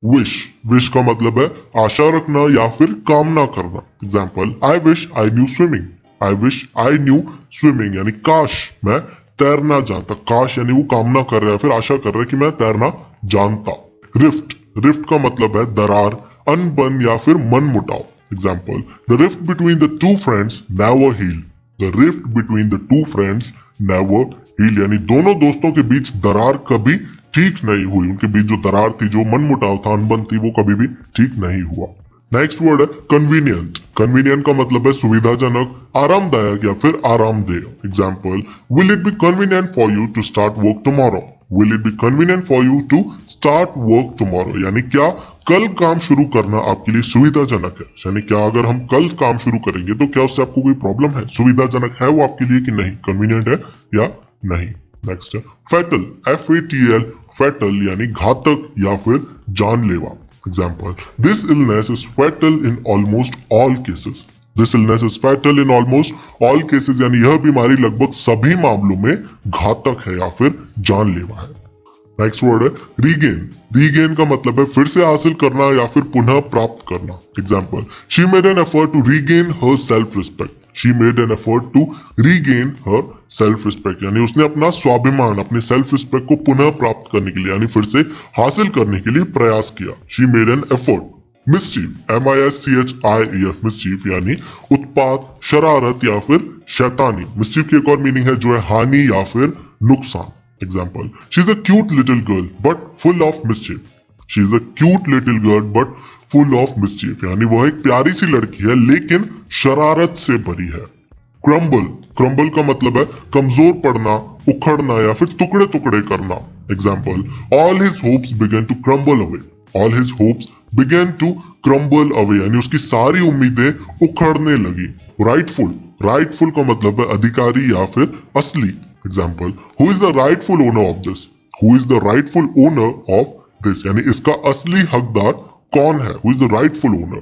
Wish, wish का मतलब है आशा रखना या फिर कामना करना। Example, I wish I knew swimming, I wish I knew swimming यानी काश मैं तैरना जानता। काश यानी वो कामना कर रहा है, फिर आशा कर रहा है कि मैं तैरना जानता। रिफ्ट, रिफ्ट का मतलब है दरार, अनबन या फिर मनमुटाव। Example, the rift between the two friends never heal, the rift between the two friends never heal यानी दोनों दोस्तों के बीच दरार कभी ठीक नहीं हुई। उनके बीच जो दरार थी, जो मनमुटाव था, अनबन थी, वो कभी भी ठीक नहीं हुआ। नेक्स्ट वर्ड है कन्वीनियंट। कन्वीनियंट का मतलब है सुविधाजनक, आरामदायक या फिर आरामदेह। Example, will it be convenient for you to start work tomorrow, will it be convenient for you to start work tomorrow यानी क्या कल काम शुरू करना आपके लिए सुविधाजनक है। यानी क्या अगर हम कल काम शुरू करेंगे तो क्या उससे आपको कोई प्रॉब्लम है, सुविधाजनक है वो आपके लिए कि नहीं, कन्वीनियंट है या नहीं। नेक्स्ट है फैटल, FATL, फैटल यानी घातक या फिर जानलेवा। Example, this illness is fatal in almost all cases, this illness is fatal in almost all cases यानी यह बीमारी लगभग सभी मामलों में घातक है या फिर जानलेवा है। नेक्स्ट वर्ड है रीगेन। रीगेन का मतलब है फिर से हासिल करना या फिर पुनः प्राप्त करना। Example, she made an effort to regain her self respect, she made an effort to regain her self respect यानी उसने अपना स्वाभिमान, अपने सेल्फ रिस्पेक्ट को पुनः प्राप्त करने के लिए यानी फिर से हासिल करने के लिए प्रयास किया। She made an effort. Mischief, MISCHIEF, mischief यानी उत्पात, शरारत या फिर शैतानी। मिसचीफ की एक और मीनिंग है जो है हानि या फिर नुकसान। Example, she is a cute little girl but full of mischief. She is a cute little girl but full of mischief यानी वह एक प्यारी सी लड़की है लेकिन शरारत से भरी है। Crumble, crumble का मतलब है कमजोर पड़ना, उखड़ना या फिर टुकड़े टुकड़े करना। Example, all his hopes began to crumble away. All his hopes began to crumble away यानी उसकी सारी उम्मीदें उखड़ने लगी। Rightful, rightful का मतलब है अधिकारी या फिर असली। Example, who is the rightful owner of this? Who is the rightful owner of this? यानी इसका असली हकदार कौन है? Who is the rightful owner?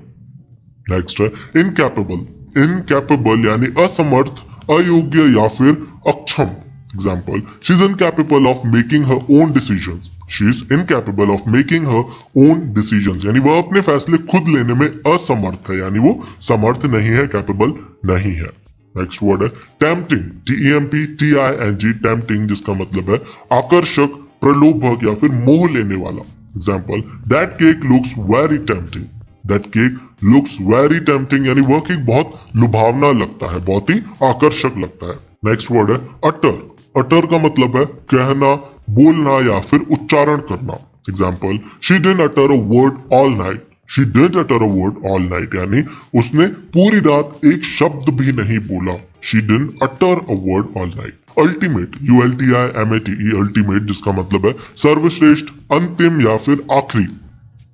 Next है incapable. Incapable यानी असमर्थ, अयोग्य या फिर अक्षम। Example, she is incapable of making her own decisions. She is incapable of making her own decisions. यानी वह अपने फैसले खुद लेने में असमर्थ है यानी वो समर्थ नहीं है, कैपेबल नहीं है। नेक्स्ट वर्ड है टेम्पटिंग, TEMPTING, टेम्पटिंग जिसका मतलब है आकर्षक, प्रलोभक या फिर मोह लेने वाला। Example, that cake looks very tempting, that cake looks very tempting यानी वह केक बहुत लुभावना लगता है, बहुत ही आकर्षक लगता है। नेक्स्ट वर्ड है अटर। अटर का मतलब है कहना, बोलना या फिर उच्चारण करना। Example, she didn't utter a word all night, She didn't utter a word all night यानी उसने पूरी रात एक शब्द भी नहीं बोला। She didn't utter a word all night. Ultimate, ULTIMATE, ultimate जिसका मतलब है सर्वश्रेष्ठ, अंतिम या फिर आखिरी।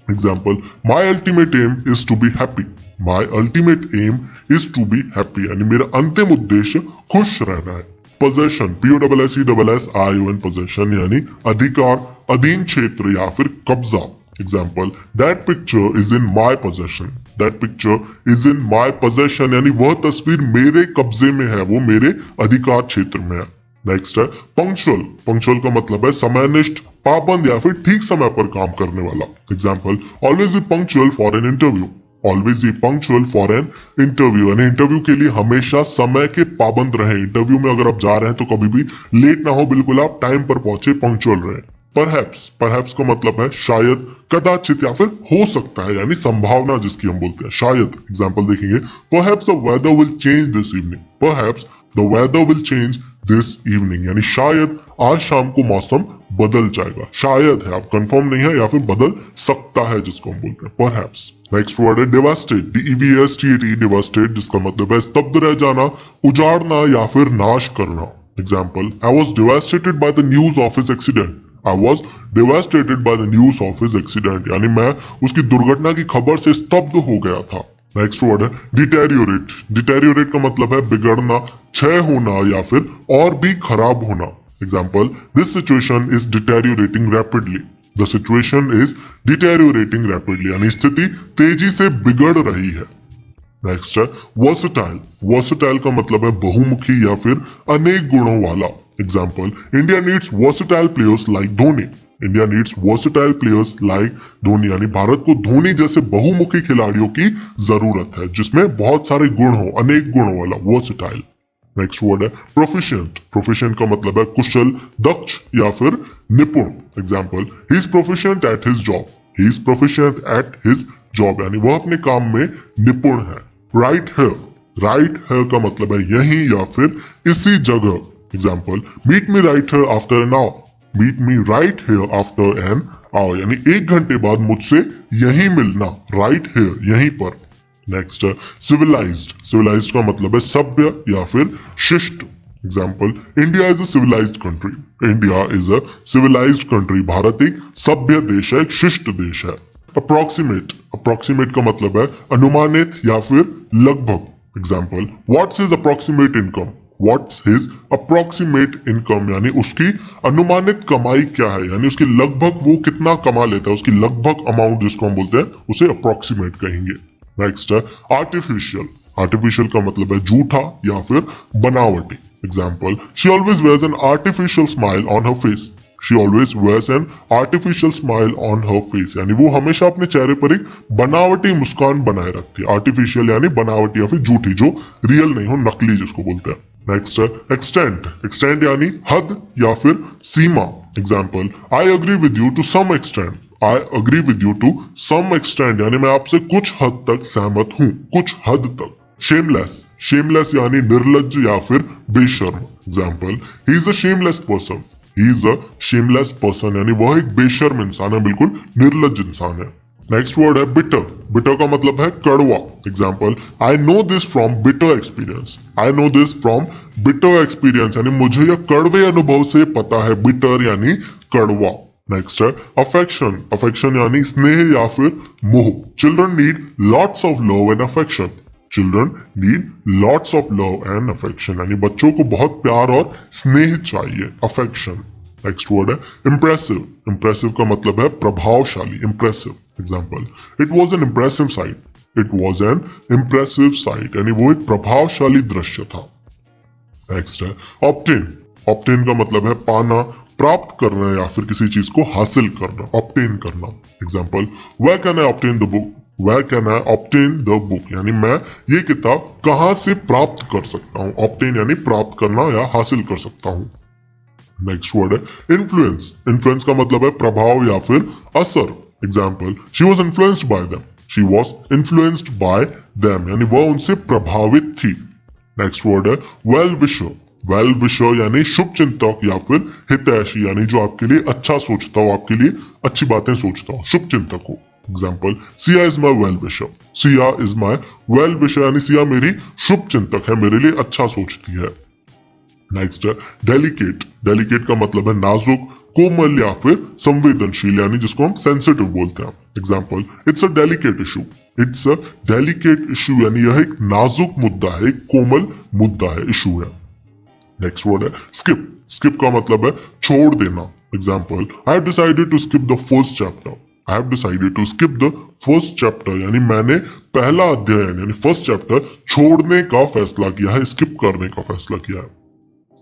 Example, my ultimate aim is to be happy. My ultimate aim is to be happy यानी मेरा अंतिम उद्देश्य खुश रहना है। Possession, POSSESSION, possession यानी अधिकार, अधीन क्षेत्र या फिर कब्जा। Example, that picture is in my possession. That picture is in my possession यानी वह तस्वीर मेरे कब्जे में है, वो मेरे अधिकार क्षेत्र में है। नेक्स्ट है पंक्चुअल। पंक्चुअल का मतलब है समयनिष्ठ, पाबंद या फिर ठीक समय पर काम करने वाला। Example, always be punctual for an interview, always be punctual for an interview यानी इंटरव्यू के लिए हमेशा समय के पाबंद रहे। इंटरव्यू में अगर आप जा रहे हैं तो कभी भी लेट ना हो, बिल्कुल आप टाइम पर पहुंचे, पंक्चुअल रहे। परहैप्स, परहैप्स का मतलब है शायद, कदाचित या फिर हो सकता है यानी संभावना जिसकी हम बोलते हैं, शायद। एग्जाम्पल देखेंगे, perhaps the weather will change this evening, perhaps the weather will change this evening यानी शायद आज शाम को मौसम बदल जाएगा। शायद है, आप कंफर्म नहीं है या फिर बदल सकता है जिसको हम बोलते हैं परहैप्स। नेक्स्ट वर्ड है डेवास्टेट, DEVASTATE, डेवास्टेट जिसका मतलब है स्तब्ध रह जाना, उजाड़ना या फिर नाश करना। Example, I was devastated by the news of his accident, I was devastated by the news of his accident यानी मैं उसकी दुर्घटना की खबर से स्तब्ध हो गया था। नेक्स्ट वर्ड है डिटेरियोरेट। डिटेरियोरेट का मतलब है बिगड़ना, क्षय होना या फिर और भी खराब होना। Example, this situation is deteriorating rapidly, the situation is deteriorating rapidly यानी स्थिति तेजी से बिगड़ रही है। नेक्स्ट है वर्सेटाइल। वर्सेटाइल का मतलब है बहुमुखी या फिर अनेक गुणों वाला। Example, India needs versatile players like Dhoni. India needs versatile players like Dhoni, यानी भारत को धोनी जैसे बहुमुखी खिलाड़ियों की जरूरत है जिसमें बहुत सारे गुण हो, अनेक गुणों वाला, वर्सेटाइल। नेक्स्ट वर्ड है प्रोफिशिएंट। प्रोफिशिएंट का मतलब है कुशल, दक्ष या फिर निपुण। Example, he is proficient at his job. He is proficient at his job, यानी वह अपने काम में निपुण है। Right here. राइट हियर का मतलब है यहीं या फिर इसी जगह। Example, meet me right here after an hour. Meet me right here after an hour, यानी 1 घंटे बाद मुझसे यहीं मिलना। राइट हियर, यहीं पर। Next, civilised. सिविलाइज्ड का मतलब है सभ्य या फिर शिष्ट। Example, India is a civilized country. India is a civilized country, Bharat एक सभ्य देश है, एक शिष्ट देश है। अप्रोक्सीमेट। अप्रोक्सीमेट का मतलब है अनुमानित या फिर लगभग। Example, what's his approximate income. What's his approximate income, यानी उसकी अनुमानित कमाई क्या है, यानी उसकी लगभग वो कितना कमा लेता है, उसकी लगभग अमाउंट जिसको हम बोलते हैं उसे अप्रोक्सीमेट कहेंगे। नेक्स्ट है आर्टिफिशियल। आर्टिफिशियल का मतलब है झूठा या फिर बनावटी। Example, she always wears an artificial smile on her face. She always wears an artificial smile on her face, यानी वो हमेशा अपने चेहरे पर एक बनावटी मुस्कान बनाए रखती है। आर्टिफिशियल यानी बनावटी या फिर झूठी, जो रियल नहीं हो, नकली जिसको बोलते हैं। नेक्स्ट है एक्सटेंट। एक्सटेंट यानी हद या फिर सीमा। Example, I agree with you to some extent. I agree with you to some extent, यानी मैं आपसे कुछ हद तक सहमत हूं, कुछ हद तक। शेमलेस। शेमलेस यानी निर्लज्ज या फिर बेशर्म। Example, he is a shameless person. He is a shameless person, यानी वह एक बेशर्म इंसान है, बिल्कुल निर्लज्ज इंसान है। नेक्स्ट वर्ड है बिटर। बिटर का मतलब है कड़वा। Example, I know this from bitter experience. I know this from bitter experience, यानी मुझे यह कड़वे अनुभव से पता है। बिटर यानी कड़वा। नेक्स्ट है अफेक्शन। अफेक्शन यानी स्नेह या फिर मोह। Children need lots of love and affection. Children need lots of love and affection, यानी बच्चों को बहुत प्यार और स्नेह चाहिए, अफेक्शन। नेक्स्ट वर्ड है इंप्रेसिव। इंप्रेसिव का मतलब है प्रभावशाली, impressive. Example, it was an impressive site. It was an impressive site, यानी वो एक प्रभावशाली दृश्य था। नेक्स्ट है ऑब्टेन। ऑब्टेन का मतलब है पाना, प्राप्त करना या फिर किसी चीज को हासिल करना, ऑब्टेन करना। Example, where can I obtain the book. Where can I obtain the book, यानी मैं ये किताब कहां से प्राप्त कर सकता हूं। ऑब्टेन यानी प्राप्त करना या हासिल कर सकता हूं। नेक्स्ट वर्ड है इन्फ्लुएंस। इन्फ्लुएंस का मतलब है प्रभाव या फिर असर। Example, she was influenced by them. She was influenced by them, यानी वह उनसे प्रभावित थी। नेक्स्ट वर्ड है वेल विशर। वेल विशर यानी शुभ चिंतक या फिर हितैषी, यानी जो आपके लिए अच्छा सोचता हो, आपके लिए अच्छी बातें सोचता हो, शुभ चिंतक हो। Example, Siya is my well wisher. Siya is my well wisher, यानी सिया मेरी शुभ चिंतक है, मेरे लिए अच्छा सोचती है। नेक्स्ट है डेलिकेट। डेलिकेट का मतलब है नाजुक, कोमल या फिर संवेदनशील, यानी जिसको हम सेंसिटिव बोलते हैं। Example, it's a delicate issue. It's a delicate issue, यानी यह एक नाजुक मुद्दा है, एक कोमल मुद्दा है, इशू है। नेक्स्ट वर्ड है स्किप। स्किप का मतलब है छोड़ देना। Example, I have decided to skip the first chapter. I have decided to skip the first chapter, यानी मैंने पहला अध्याय यानी फर्स्ट चैप्टर छोड़ने का फैसला किया है, स्किप करने का फैसला किया है।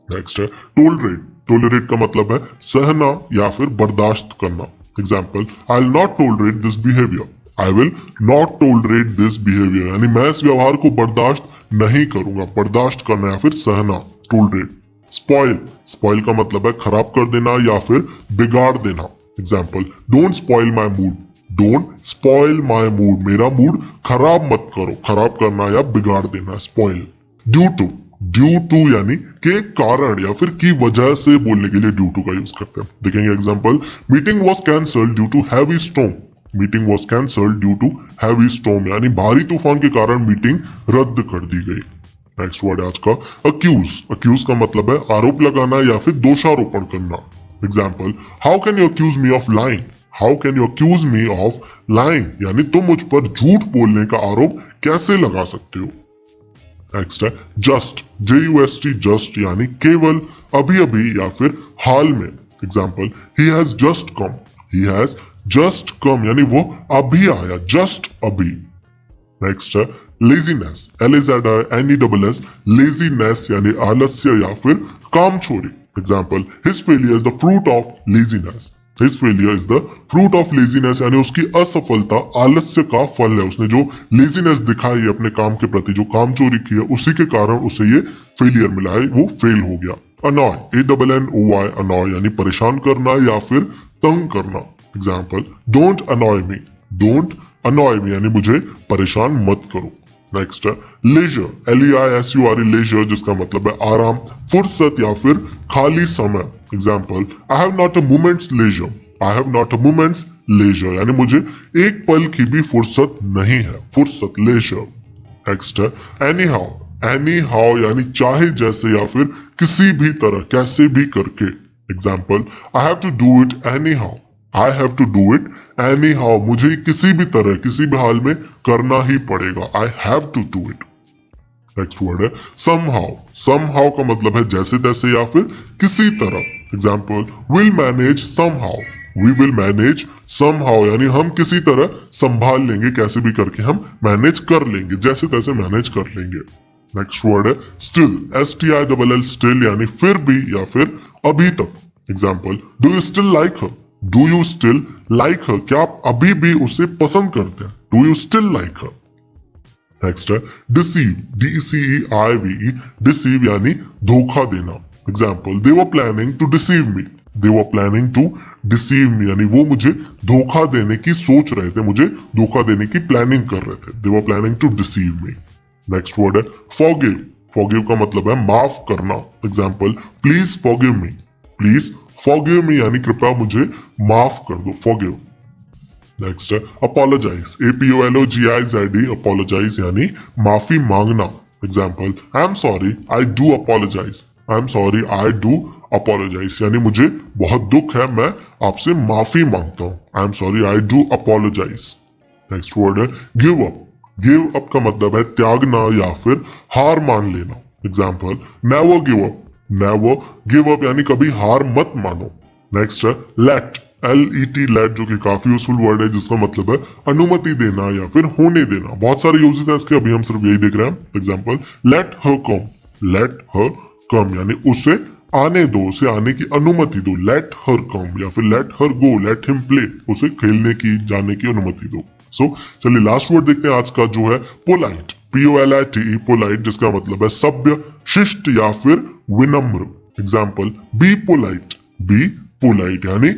नेक्स्ट है टोलरेट। टोलरेट का मतलब है सहना या फिर बर्दाश्त करना। Example, I will not tolerate this behaviour. I will not tolerate this behaviour, यानी मैं इस व्यवहार को बर्दाश्त नहीं करूंगा। बर्दाश्त करना या फिर सहना, टोलरेट। स्पॉइल। स्पॉइल का मतलब है खराब कर देना या फिर बिगाड़ देना। Example, don't spoil my mood. Don't spoil my mood, मेरा मूड खराब मत करो। खराब करना या बिगाड़ देना, spoil. Due to. Due to यानी के कारण या फिर की वजह से बोलने के लिए ड्यू टू का यूज करते हैं। देखेंगे example, meeting was cancelled due to heavy storm. Meeting was cancelled due to heavy storm, यानी भारी तूफान के कारण मीटिंग रद्द कर दी गई। नेक्स्ट वर्ड है आज का अक्यूज। अक्यूज का मतलब है आरोप लगाना या फिर दोषारोपण करना। Example, how can you accuse me of lying. How can you accuse me of lying, यानी तुम मुझ पर झूठ बोलने का आरोप कैसे लगा सकते हो। नेक्स्ट है जस्ट। JUST, जस्ट यानी केवल, अभी अभी या फिर हाल में। Example, he has just come. He has just come, यानी वो अभी आया, जस्ट अभी। नेक्स्ट है लेजीनेस। LAZINESS, लेजीनेस यानी आलस्य या फिर कामचोरी। Example, his failure is the fruit of laziness. His failure is the fruit of laziness, यानी उसकी असफलता आलस्य का फल है। उसने जो लेजीनेस दिखाई है अपने काम के प्रति, जो काम चोरी की है, उसी के कारण उसे ये फेलियर मिला है, वो फेल हो गया। अनॉय, ANNOY, अनॉय यानी परेशान करना या फिर तंग करना। Example, don't annoy me. Don't annoy me यानी मुझे परेशान मत करो। नेक्स्ट है लेजर, LEISURE, लेजर, जिसका मतलब है आराम, फुर्सत या फिर खाली समय। Example, I have not a moments leisure. I have not a moments leisure यानी मुझे एक पल की भी फुर्सत नहीं है, फुर्सत, लेजर। नेक्स्ट है एनी हाउ। एनी हाउ यानी चाहे जैसे या फिर किसी भी तरह, कैसे भी करके। Example, I have to do it anyhow. I have to do it anyhow, मुझे किसी भी तरह, किसी भी हाल में करना ही पड़ेगा। I have to do it. Next word है समहाउ। समहाउ का मतलब है जैसे तैसे या फिर किसी तरह। Example, will manage somehow. We will manage somehow यानी हम किसी तरह संभाल लेंगे, कैसे भी करके हम मैनेज कर लेंगे, जैसे तैसे मैनेज कर लेंगे। नेक्स्ट वर्ड है स्टिल, STILL, स्टिल यानी फिर भी या फिर अभी तक। Example, do you still like her. Do you still like her, क्या आप अभी भी उसे पसंद करते हैं। Do you still like her. Next है डिसीव, DECEIVE, डिसीव यानी धोखा देना। Example, they were planning to deceive me. They were planning to deceive me यानी वो मुझे धोखा देने की सोच रहे थे, मुझे धोखा देने की प्लानिंग कर रहे थे। They were planning to deceive me. Next word है फॉरगिव। फॉरगिव का मतलब है माफ करना। Example, please forgive me. Please forgive me यानी कृपया मुझे माफ कर दो, फॉरगिव। नेक्स्ट है अपोलोजाइज, APOLOGIZE, अपोलोजाइज यानी माफी मांगना। Example, I am sorry, I do apologise. I am sorry, I do apologise यानी मुझे बहुत दुख है, मैं आपसे माफी मांगता हूँ। I am sorry, I do apologise. Next word है गिव अप। गिव अप का मतलब है त्यागना या फिर हार मान लेना। Example, never give up. Never give up यानी कभी हार मत मानो। नेक्स्ट है लेट, LET, लेट, जो कि काफी यूजफुल वर्ड है, जिसका मतलब है अनुमति देना या फिर होने देना। बहुत सारे यूजेस हैं इसके, अभी हम सिर्फ यही देख रहे हैं। एग्जाम्पल, लेट हर कम। लेट हर कम यानी उसे आने दो, उसे आने की अनुमति दो। लेट हर कम या फिर लेट हर गो, लेट हिम प्ले, उसे खेलने की, जाने की अनुमति दो। सो चलिए लास्ट वर्ड देखते हैं आज का, जो है पोलाइट, POLITE, पोलाइट, जिसका मतलब है सभ्य, शिष्ट या फिर विनम्र। Example, be polite. Be polite यानी